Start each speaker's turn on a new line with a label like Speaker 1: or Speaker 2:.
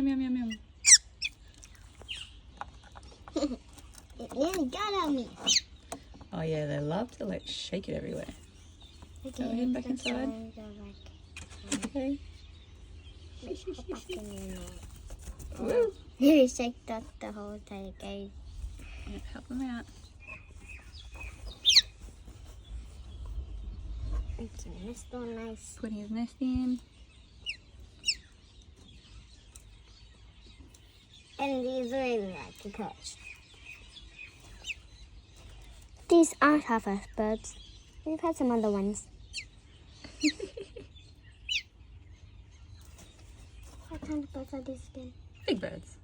Speaker 1: yum, yum, yum, yum.
Speaker 2: It nearly got on me.
Speaker 1: Oh yeah, they love to like shake it everywhere.
Speaker 2: Okay,
Speaker 1: Go ahead, back inside.
Speaker 2: Go back.
Speaker 1: Okay.
Speaker 2: Go back in your mouth.
Speaker 1: Woo.
Speaker 2: You shake that the whole time, guys.
Speaker 1: Yeah, help them out.
Speaker 2: It's a nest so nice.
Speaker 1: Putting his nest in.
Speaker 2: And these really like to touch. These aren't our first birds. We've had some other ones. What kind of birds are these again?
Speaker 1: Big birds.